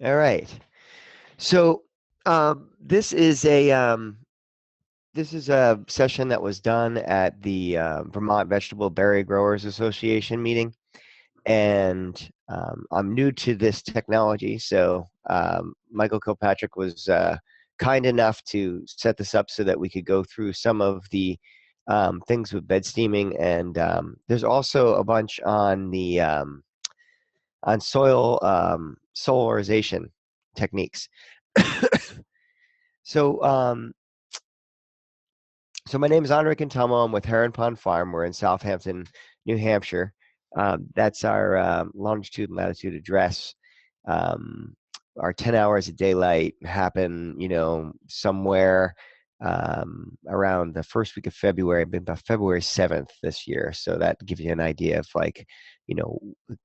All right. So this is a session that was done at the Vermont Vegetable Berry Growers Association meeting, and I'm new to this technology. So Michael Kilpatrick was kind enough to set this up so that we could go through some of the things with bed steaming, and there's also a bunch on soil solarization techniques. So, so my name is Andre Cantelmo. I'm with Heron Pond Farm. We're in Southampton, New Hampshire. That's our longitude and latitude address. Um, our 10 hours of daylight happen, somewhere around the first week of February, about February 7th this year. So that gives you an idea of you know,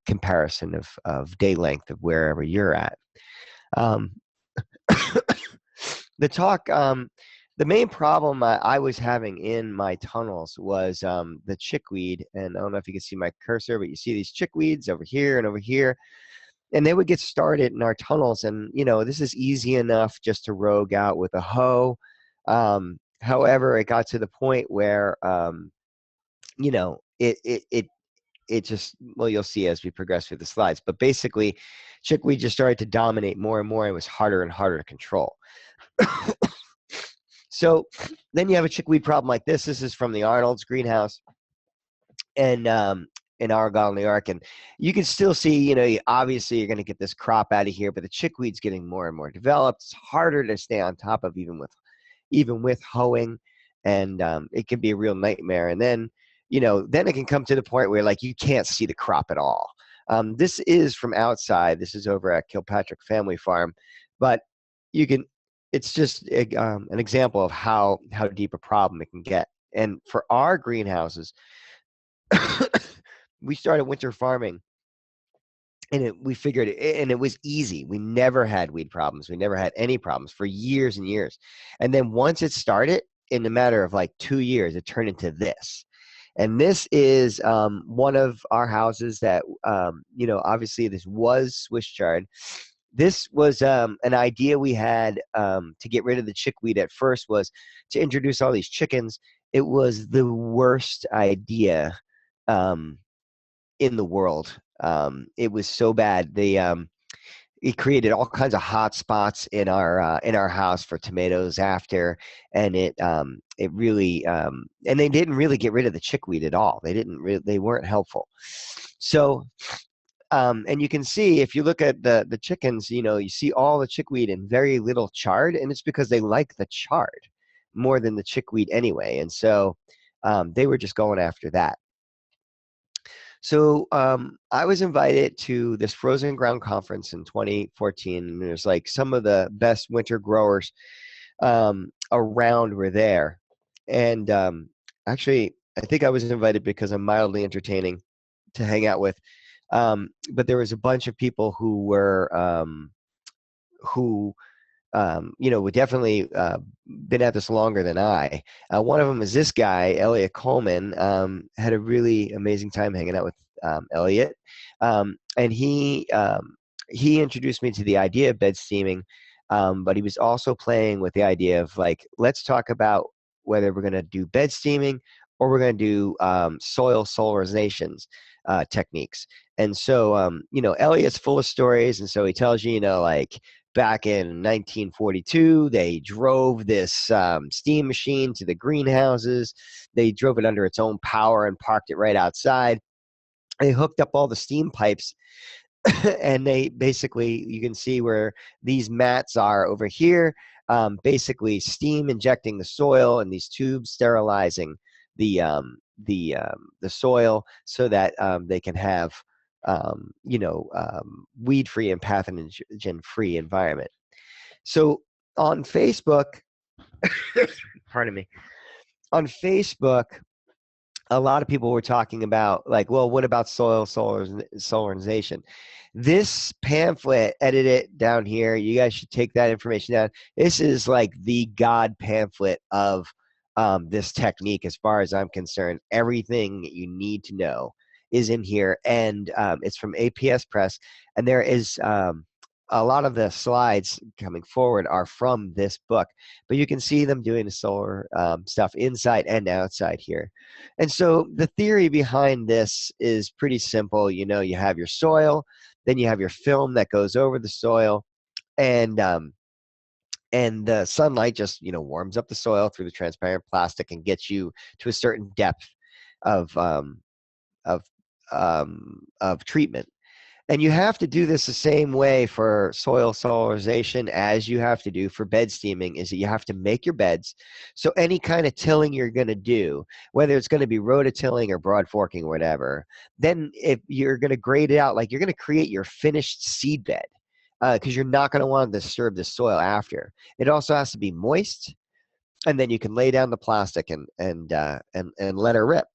comparison of day length of wherever you're at. Um, the talk, the main problem I was having in my tunnels was the chickweed. And I don't know if you can see my cursor, but you see these chickweeds over here and over here. And they would get started in our tunnels. And, this is easy enough just to rogue out with a hoe. However, it got to the point where, it just, well, you'll see as we progress through the slides. But basically, chickweed just started to dominate more and more. It was harder and harder to control. So then you have a chickweed problem like this. This is from the Arnold's greenhouse and in Argyle, New York. And you can still see, obviously you're going to get this crop out of here, but the chickweed's getting more and more developed. It's harder to stay on top of even with hoeing, and it can be a real nightmare. And then, then it can come to the point where you can't see the crop at all. This is from outside. This is over at Kilpatrick Family Farm, but you can. It's just an example of how deep a problem it can get. And for our greenhouses, we started winter farming, and we figured and it was easy. We never had weed problems. We never had any problems for years and years. And then once it started, in a matter of 2 years, it turned into this. And this is one of our houses that, obviously this was Swiss chard. This was an idea we had to get rid of the chickweed at first, was to introduce all these chickens. It was the worst idea in the world. It was so bad. It created all kinds of hot spots in our house for tomatoes after, and it really and they didn't really get rid of the chickweed at all. They weren't helpful. So and you can see, if you look at the chickens, you see all the chickweed and very little chard, and it's because they like the chard more than the chickweed anyway. And so they were just going after that. So I was invited to this Frozen Ground conference in 2014, and there's some of the best winter growers around were there. And actually, I think I was invited because I'm mildly entertaining to hang out with. But there was a bunch of people who were who would definitely been at this longer than I. One of them is this guy, Elliot Coleman. Had a really amazing time hanging out with Elliot, and he introduced me to the idea of bed steaming. But he was also playing with the idea of let's talk about whether we're going to do bed steaming or we're going to do soil solarizations techniques. And so, Elliot's full of stories, and so he tells you, back in 1942, they drove this steam machine to the greenhouses. They drove it under its own power and parked it right outside. They hooked up all the steam pipes, and they basically, you can see where these mats are over here, basically steam injecting the soil, and these tubes sterilizing the soil so that they can have weed-free and pathogen-free environment. So on Facebook, pardon me, on Facebook, a lot of people were talking about well, what about soil solarization? This pamphlet, edit it down here. You guys should take that information down. This is the God pamphlet of this technique, as far as I'm concerned. Everything you need to know is in here, and it's from APS Press. And there is a lot of the slides coming forward are from this book, but you can see them doing the solar stuff inside and outside here. And so the theory behind this is pretty simple. You know, you have your soil, then you have your film that goes over the soil, and the sunlight just, you know, warms up the soil through the transparent plastic and gets you to a certain depth of of of treatment. And you have to do this the same way for soil solarization as you have to do for bed steaming, is that you have to make your beds. So any kind of tilling you're going to do, whether it's going to be rototilling or broad forking or whatever, then if you're going to grade it out, like you're going to create your finished seed bed, because you're not going to want to disturb the soil after. It also has to be moist, and then you can lay down the plastic and let her rip.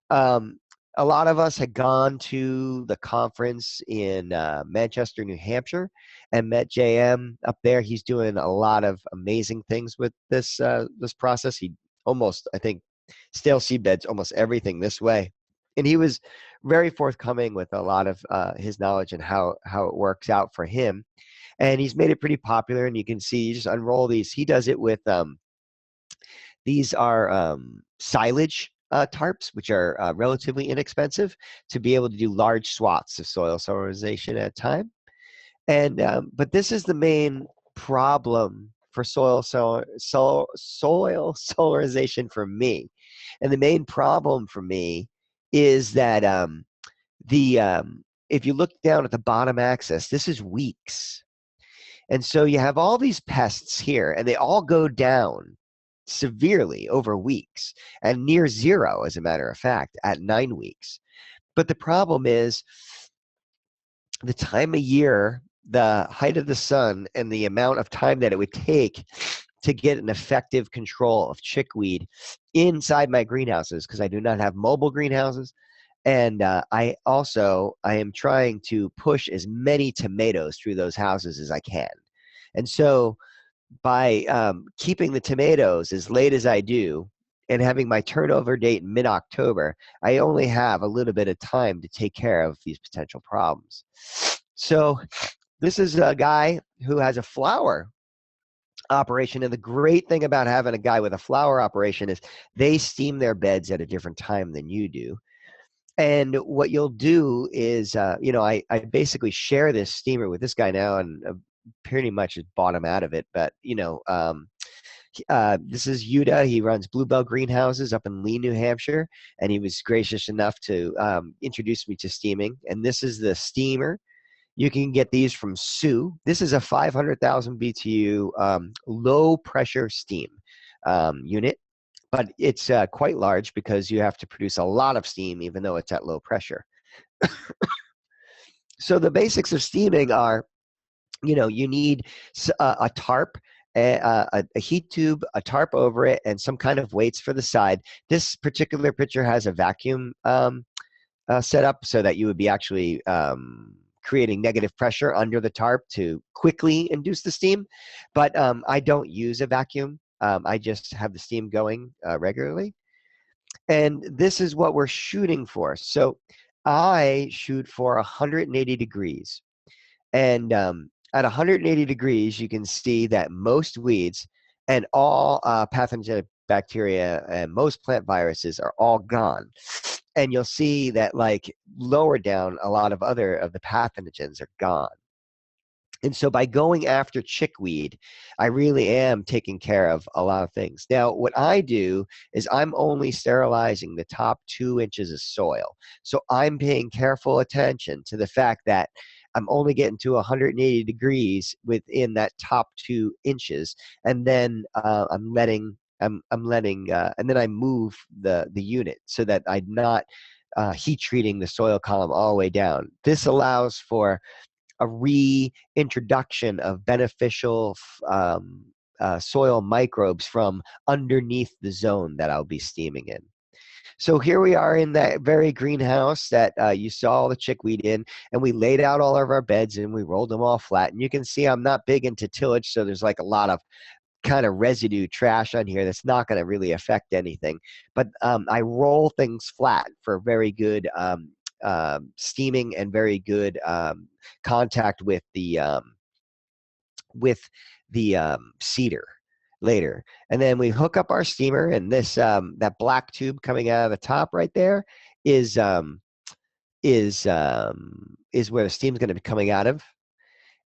Um, a lot of us had gone to the conference in Manchester, New Hampshire, and met JM up there. He's doing a lot of amazing things with this process. He almost, I think, stale seedbeds, almost everything this way, and he was very forthcoming with a lot of his knowledge and how it works out for him. And he's made it pretty popular. And you can see, you just unroll these. He does it with these are silage tarps, which are relatively inexpensive to be able to do large swaths of soil solarization at a time. And but this is the main problem for soil solarization for me. And the main problem for me is that the if you look down at the bottom axis, this is weeks. And so you have all these pests here, and they all go down severely over weeks and near zero, as a matter of fact, at 9 weeks. But the problem is the time of year, the height of the sun, and the amount of time that it would take to get an effective control of chickweed inside my greenhouses, because I do not have mobile greenhouses. And I am trying to push as many tomatoes through those houses as I can. And so by keeping the tomatoes as late as I do and having my turnover date in mid-October, I only have a little bit of time to take care of these potential problems. So this is a guy who has a flower operation, and the great thing about having a guy with a flower operation is they steam their beds at a different time than you do. And what you'll do is, you know, I basically share this steamer with this guy now, and pretty much has bought him out of it. But, you know, this is Yuda. He runs Bluebell Greenhouses up in Lee, New Hampshire, and he was gracious enough to introduce me to steaming. And this is the steamer. You can get these from Sue. This is a 500,000 BTU low pressure steam unit, but it's quite large because you have to produce a lot of steam even though it's at low pressure. So the basics of steaming are, you know, you need a tarp, a heat tube, a tarp over it, and some kind of weights for the side. This particular picture has a vacuum set up so that you would be actually creating negative pressure under the tarp to quickly induce the steam. But I don't use a vacuum. I just have the steam going regularly. And this is what we're shooting for. So I shoot for 180 degrees. And at 180 degrees, you can see that most weeds and all pathogenic bacteria and most plant viruses are all gone. And you'll see that, like, lower down, a lot of other of the pathogens are gone. And so by going after chickweed, I really am taking care of a lot of things. Now, what I do is I'm only sterilizing the top 2 inches of soil. So I'm paying careful attention to the fact that I'm only getting to 180 degrees within that top 2 inches. And then I'm letting, and then I move the unit so that I'm not heat treating the soil column all the way down. This allows for a reintroduction of beneficial soil microbes from underneath the zone that I'll be steaming in. So here we are in that very greenhouse that you saw all the chickweed in, and we laid out all of our beds and we rolled them all flat. And you can see I'm not big into tillage, so there's like a lot of kind of residue trash on here that's not going to really affect anything. But I roll things flat for very good steaming and very good contact with the with the cedar later. And then we hook up our steamer, and this that black tube coming out of the top right there is where the steam's going to be coming out of,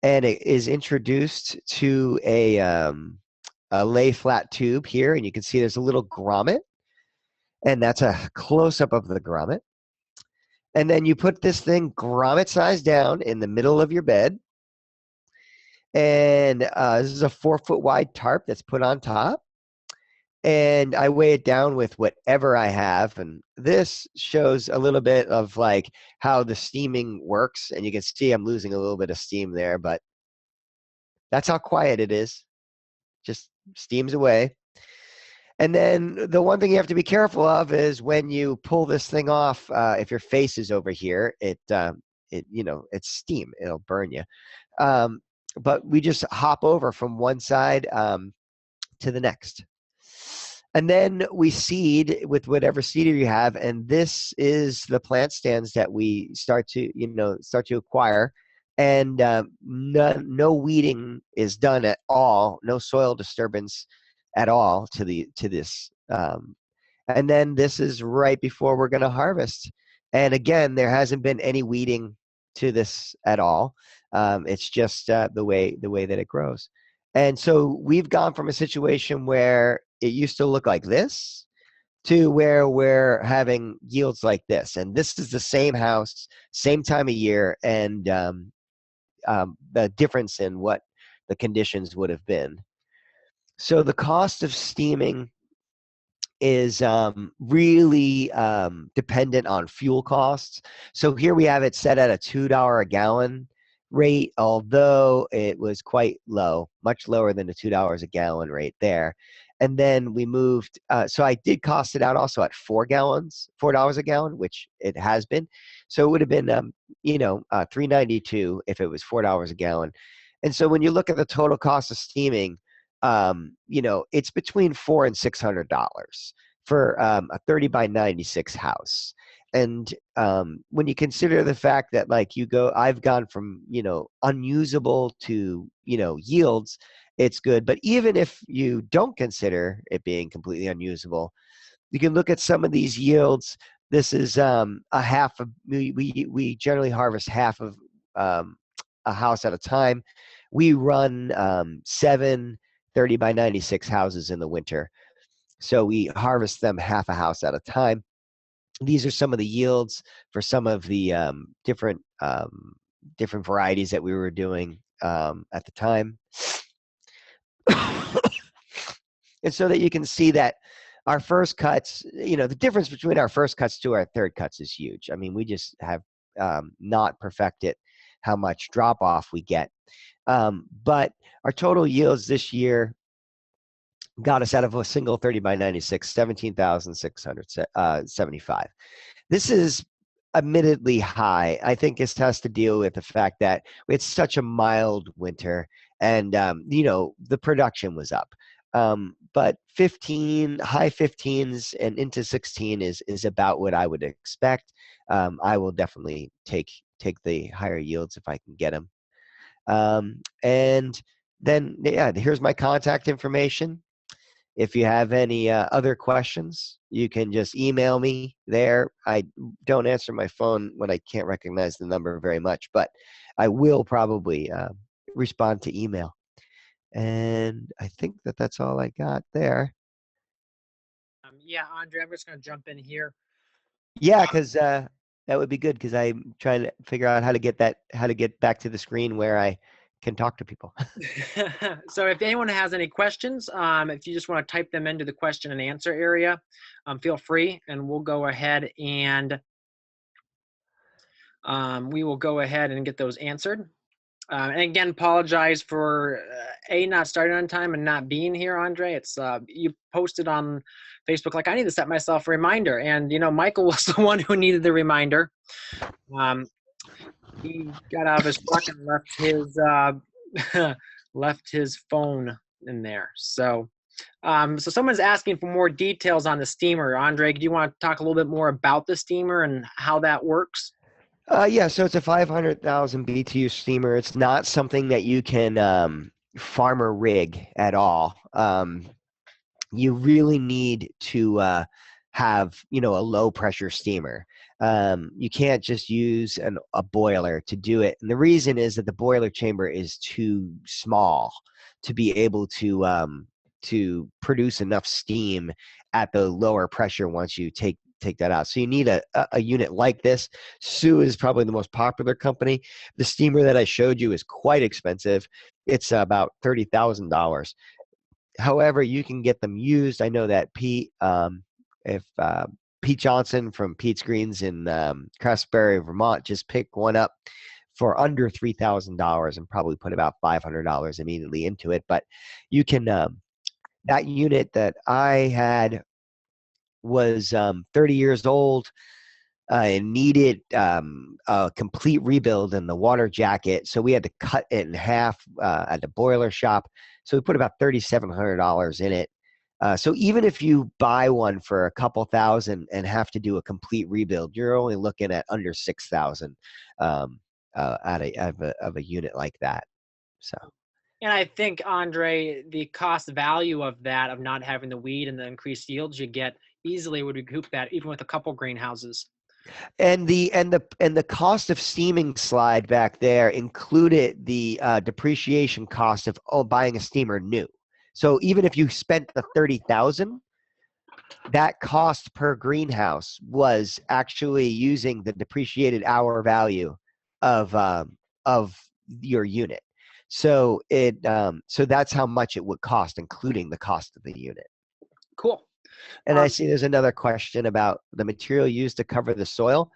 and it is introduced to a lay flat tube here, and you can see there's a little grommet, and that's a close up of the grommet. And then you put this thing grommet size down in the middle of your bed, and this is a 4-foot wide tarp that's put on top. And I weigh it down with whatever I have. And this shows a little bit of like how the steaming works. And you can see I'm losing a little bit of steam there, but that's how quiet it is. Just steams away. And then the one thing you have to be careful of is when you pull this thing off, if your face is over here, it's steam. It'll burn you. But we just hop over from one side to the next. And then we seed with whatever seeder you have, and this is the plant stands that we start to acquire. And no weeding is done at all, no soil disturbance at all to this. And then this is right before we're going to harvest. And again, there hasn't been any weeding to this at all. It's just the way that it grows. And so we've gone from a situation where it used to look like this to where we're having yields like this. And this is the same house, same time of year, and the difference in what the conditions would have been. So the cost of steaming is really dependent on fuel costs. So here we have it set at a $2 a gallon rate, although it was quite low, much lower than the $2 a gallon rate there. And then we moved, so I did cost it out also at $4 a gallon, which it has been. So it would have been, $3.92 if it was $4 a gallon. And so when you look at the total cost of steaming, it's between $400 and $600 for a 30 by 96 house. And when you consider the fact that I've gone from, unusable to, yields, it's good. But even if you don't consider it being completely unusable, you can look at some of these yields. This is a half of, we generally harvest half of a house at a time. We run 7 30 by 96 houses in the winter. So we harvest them half a house at a time. These are some of the yields for some of the different varieties that we were doing at the time. And so that you can see that our first cuts, the difference between our first cuts to our third cuts is huge. I mean, we just have not perfected how much drop off we get. But our total yields this year got us out of a single 30 by 96, 17,675. This is admittedly high. I think this has to deal with the fact that it's such a mild winter, and the production was up. But high 15s and into 16 is about what I would expect. I will definitely take the higher yields if I can get them. And then, here's my contact information. If you have any other questions, you can just email me there. I don't answer my phone when I can't recognize the number very much, but I will probably respond to email. And I think that's all I got there. Yeah, Andre, I'm just going to jump in here. Yeah, because that would be good, because I'm trying to figure out how to get back to the screen where I can talk to people. So if anyone has any questions, if you just want to type them into the question and answer area, feel free, and we'll go ahead and get those answered. And again, apologize for not starting on time and not being here, Andre. It's you posted on Facebook like I need to set myself a reminder, and Michael was the one who needed the reminder. He got out of his truck and left his phone in there. So someone's asking for more details on the steamer. Andre, do you want to talk a little bit more about the steamer and how that works? Yeah, so it's a 500,000 BTU steamer. It's not something that you can farmer rig at all. You really need to have, a low pressure steamer. You can't just use a boiler to do it. And the reason is that the boiler chamber is too small to be able to produce enough steam at the lower pressure once you take that out. So you need a unit like this. Sue is probably the most popular company. The steamer that I showed you is quite expensive. It's about $30,000. However, you can get them used. I know that if Pete Johnson from Pete's Greens in Craftsbury, Vermont, just picked one up for under $3,000 and probably put about $500 immediately into it. But you can that unit that I had was 30 years old. It needed a complete rebuild in the water jacket, so we had to cut it in half at the boiler shop. So we put about $3,700 in it. So even if you buy one for a couple thousand and have to do a complete rebuild, you're only looking at under 6,000 of a unit like that. So. And I think, Andre, the cost value of that, of not having the weed and the increased yields you get, easily would recoup that, even with a couple greenhouses. And the cost of steaming slide back there included the depreciation cost of buying a steamer new. So even if you spent the 30,000, that cost per greenhouse was actually using the depreciated hour value of your unit. So so that's how much it would cost, including the cost of the unit. Cool. And I see there's another question about the material used to cover the soil.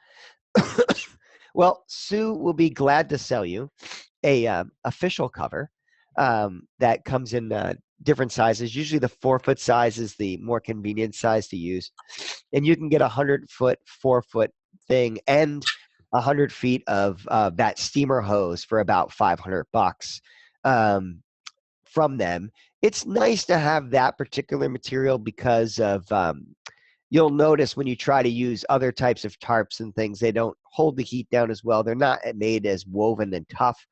Well, Sue will be glad to sell you a official cover that comes in different sizes. Usually the 4-foot size is the more convenient size to use. And you can get a 100-foot, 4-foot thing and 100 feet of that steamer hose for about $500 from them. It's nice to have that particular material because of you'll notice when you try to use other types of tarps and things, they don't hold the heat down as well. They're not made as woven and tough,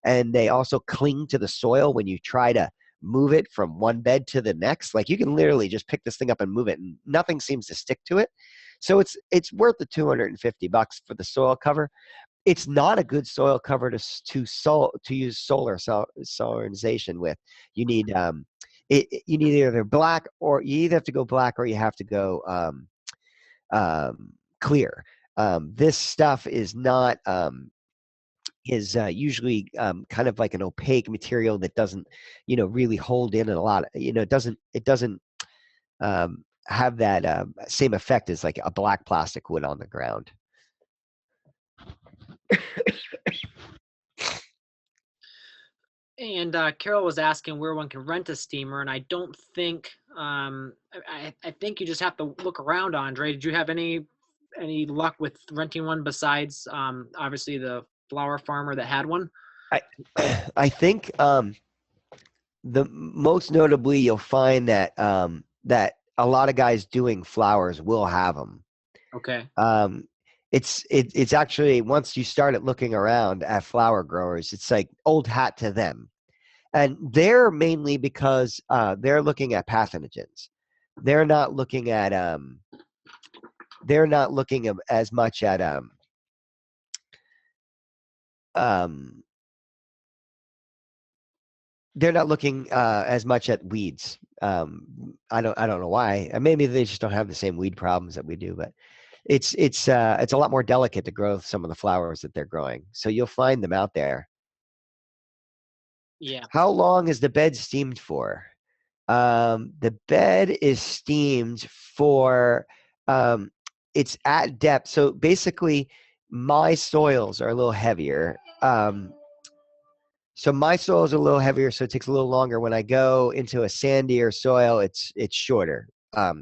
and they also cling to the soil when you try to move it from one bed to the next. Like you can literally just pick this thing up and move it, and nothing seems to stick to it. So it's worth the $250 for the soil cover. It's not a good soil cover to use solar solarization with. You need you need either black, or you either have to go black or you have to go clear. This stuff is not is usually kind of like an opaque material that doesn't really hold in a lot. It doesn't have that same effect as like a black plastic would on the ground. And Carol was asking where one can rent a steamer, and I don't think I think you just have to look around. Andre, did you have any luck with renting one besides obviously the flower farmer that had one? I think the most notably you'll find that that a lot of guys doing flowers will have them. Okay. It's actually, once you started looking around at flower growers, it's like old hat to them, and they're mainly because they're looking at pathogens. They're not looking at as much at um they're not looking as much at weeds. I don't know why. Maybe they just don't have the same weed problems that we do, but it's a lot more delicate to grow some of the flowers that they're growing. So you'll find them out there. Yeah. How long is the bed steamed for? The bed is steamed for it's at depth. So basically, my soils are a little heavier. So my soil is a little heavier, so it takes a little longer. When I go into a sandier soil, it's shorter.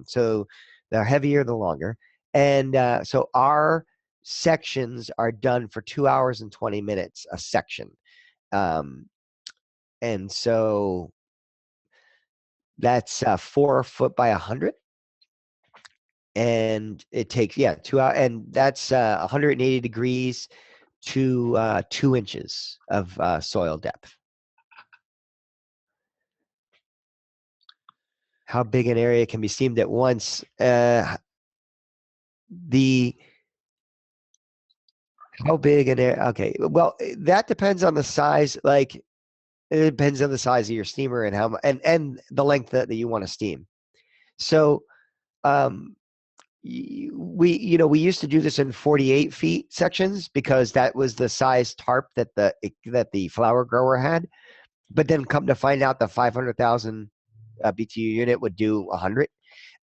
So the heavier, the longer. And so our sections are done for 2 hours and 20 minutes a section. And so that's 4 foot by 100. And it takes 2 hours, and that's 180 degrees to 2 inches of soil depth. how big an area can be steamed at once? The How big an area? Okay, well, that depends on the size. Like, it depends on the size of your steamer and how and the length that you want to steam. So, um, we used to do this in 48 feet sections because that was the size tarp that the flower grower had. But then come to find out the 500,000 BTU unit would do 100.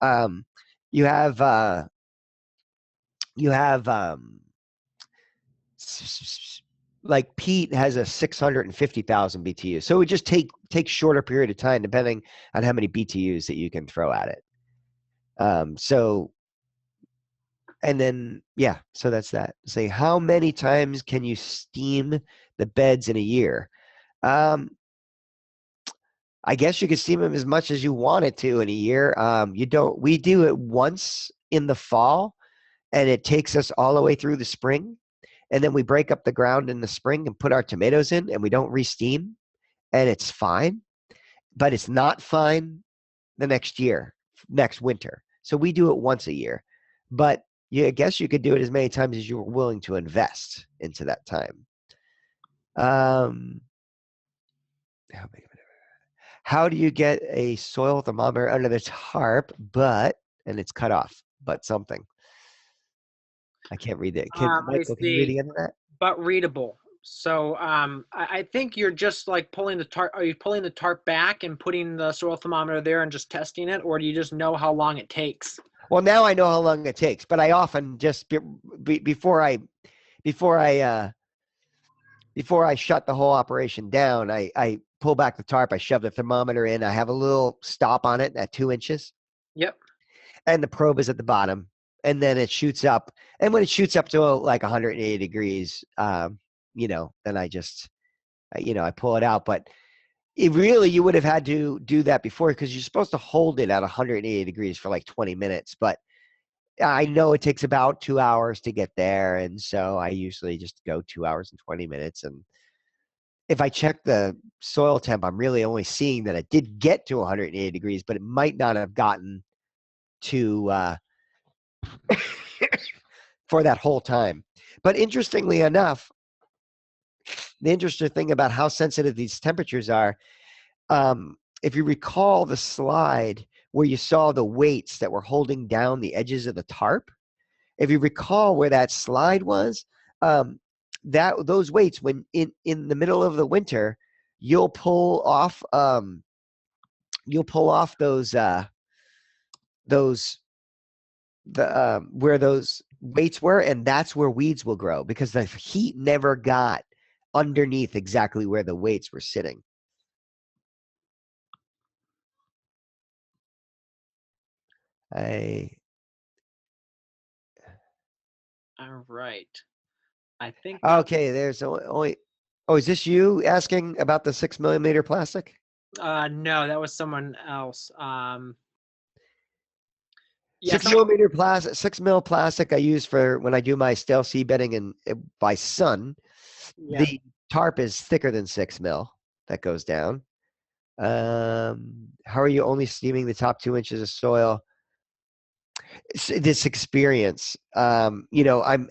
Um, you have you have like Pete has a 650,000 BTU. So it would just take shorter period of time depending on how many BTUs that you can throw at it. So and then yeah, so that's that. Say how many times can you steam the beds in a year? Um, I guess you could steam them as much as you wanted to in a year. You don't. We do it once in the fall, and it takes us all the way through the spring, and then we break up the ground in the spring and put our tomatoes in, and we don't re-steam, and it's fine. But it's not fine the next year, next winter. So we do it once a year, but I guess you could do it as many times as you're willing to invest into that time. How big of it? How do you get a soil thermometer under the tarp, and it's cut off, but something? I can't read it. I Michael, can you read see, the end of that? but readable. So I think you're just like pulling the tarp. Are you pulling the tarp back and putting the soil thermometer there and just testing it, or do you just know how long it takes? Well, now I know how long it takes, but I often just before I uh, before I shut the whole operation down, I pull back the tarp, I shove the thermometer in, I have a little stop on it at 2 inches, Yep. and the probe is at the bottom, and then it shoots up. And when it shoots up to like 180 degrees, then I pull it out. But it really, you would have had to do that before because you're supposed to hold it at 180 degrees for like 20 minutes. But I know it takes about 2 hours to get there, and so I usually just go 2 hours and 20 minutes. And if I check the soil temp, I'm really only seeing that it did get to 180 degrees, but it might not have gotten to for that whole time. But interestingly enough, the interesting thing about how sensitive these temperatures are, if you recall the slide where you saw the weights that were holding down the edges of the tarp, if you recall where that slide was, that those weights, when in the middle of the winter, you'll pull off those where those weights were, and that's where weeds will grow because the heat never got underneath exactly where the weights were sitting. I All right. I think that. Okay, there's only. Oh, is this you asking about the 6 millimeter plastic? No, that was someone else. Yeah. Six millimeter plastic, 6 mil plastic I use for when I do my stale seed bedding and by sun. Yeah. The tarp is thicker than 6 mil that goes down. How are you only steaming the top 2 inches of soil? This experience, I'm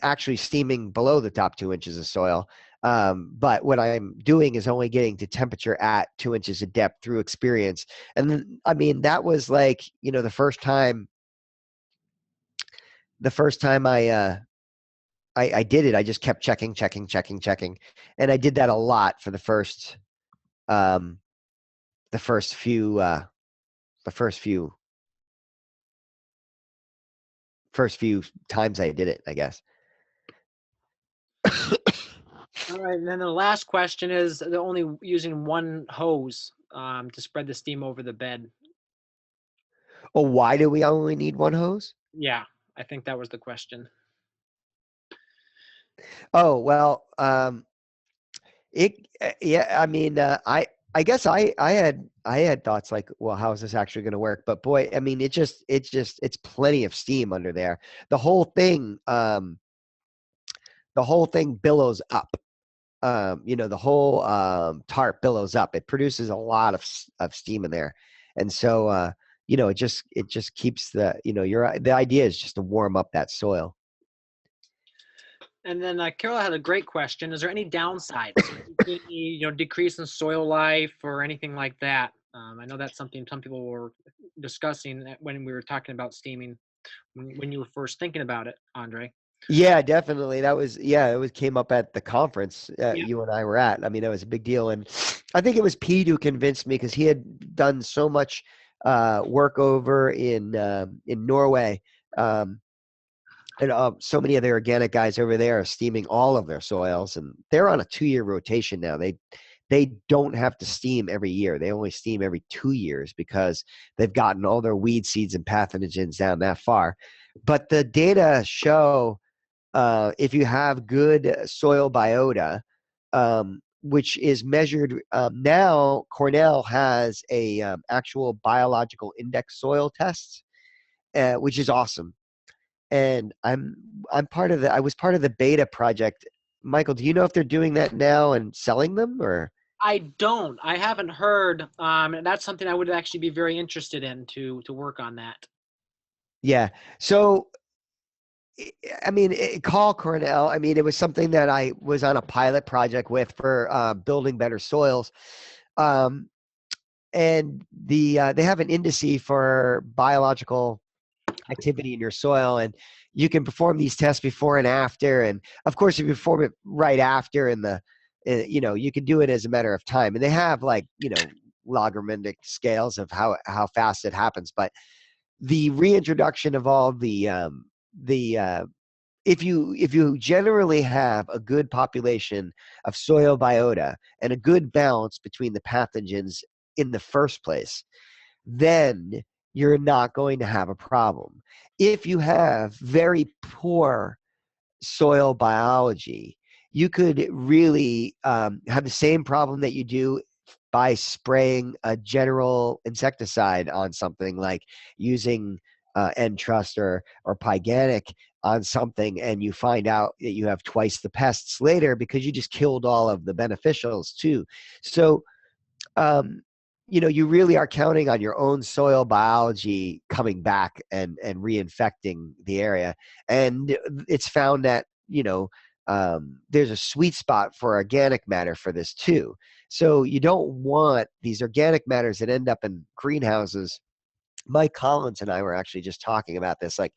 actually steaming below the top 2 inches of soil. But what I'm doing is only getting to temperature at 2 inches of depth through experience. And then, I mean, that was like, the first time I did it, I just kept checking. And I did that a lot for um, the first few, first few times I did it, I guess. All right. And then the last question is they're only using one hose to spread the steam over the bed. Oh, why do we only need one hose? Yeah, I think that was the question. Oh, well, yeah, I mean, I guess I had thoughts like, well, how is this actually going to work? But boy, I mean, it's plenty of steam under there. The whole thing, billows up. The whole tarp billows up. It produces a lot of steam in there, and so it just keeps the idea is just to warm up that soil. And then Carol had a great question. Is there any downsides? Any, decrease in soil life or anything like that? I know that's something some people were discussing when we were talking about steaming, when you were first thinking about it, Andre. Yeah, definitely. It came up at the conference Yeah. you and I were at. I mean, it was a big deal. And I think it was Pete who convinced me because he had done so much work over in Norway. And so many of the organic guys over there are steaming all of their soils, and they're on a 2-year rotation now. They don't have to steam every year. They only steam every 2 years because they've gotten all their weed seeds and pathogens down that far. But the data show if you have good soil biota, which is measured now, Cornell has a actual biological index soil test, which is awesome. And I'm part of I was part of the beta project. Michael, do you know if they're doing that now and selling them or? I don't. I haven't heard. And that's something I would actually be very interested in to work on that. Yeah. So I mean, call Cornell. I mean, it was something that I was on a pilot project with for building better soils. Um, and they have an indice for biological activity in your soil, and you can perform these tests before and after. And of course, if you perform it right after, you can do it as a matter of time. And they have logarithmic scales of how fast it happens. But the reintroduction of all the if you generally have a good population of soil biota and a good balance between the pathogens in the first place, then you're not going to have a problem. If you have very poor soil biology, you could really have the same problem that you do by spraying a general insecticide on something, like using Entrust or Pyganic on something, and you find out that you have twice the pests later because you just killed all of the beneficials too. So um, you really are counting on your own soil biology coming back and reinfecting the area. And it's found that, there's a sweet spot for organic matter for this too. So you don't want these organic matters that end up in greenhouses. Mike Collins and I were actually just talking about this. Like,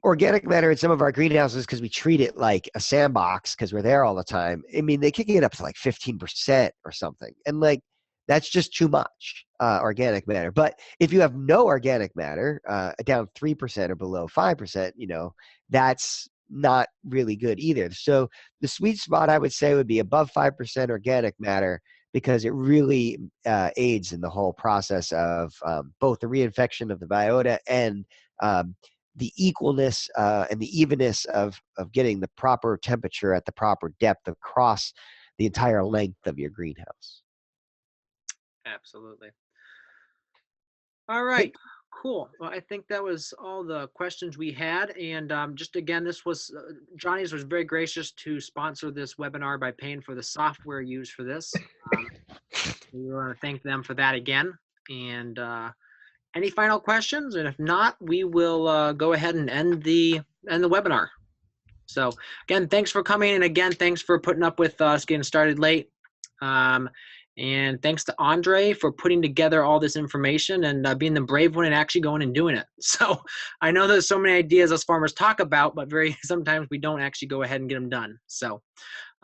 organic matter in some of our greenhouses, because we treat it like a sandbox because we're there all the time. I mean, they kick it up to like 15% or something. And like, that's just too much organic matter. But if you have no organic matter, down 3% or below 5%, that's not really good either. So the sweet spot, I would say, would be above 5% organic matter, because it really aids in the whole process of both the reinfection of the biota and the equalness and the evenness of getting the proper temperature at the proper depth across the entire length of your greenhouse. Absolutely. All right. Cool. Well, I think that was all the questions we had. And just again, this was Johnny's was very gracious to sponsor this webinar by paying for the software used for this. We want to thank them for that again. And any final questions? And if not, we will go ahead and end the webinar. So again, thanks for coming, and again, thanks for putting up with us getting started late. And thanks to Andre for putting together all this information and being the brave one and actually going and doing it. So I know there's so many ideas us farmers talk about, but sometimes we don't actually go ahead and get them done. So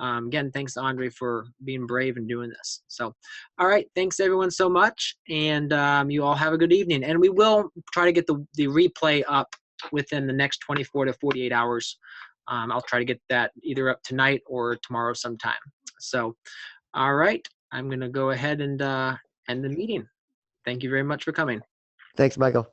again, thanks to Andre for being brave and doing this. So, all right, thanks everyone so much, and you all have a good evening. And we will try to get the replay up within the next 24 to 48 hours. I'll try to get that either up tonight or tomorrow sometime. So, all right, I'm going to go ahead and end the meeting. Thank you very much for coming. Thanks, Michael.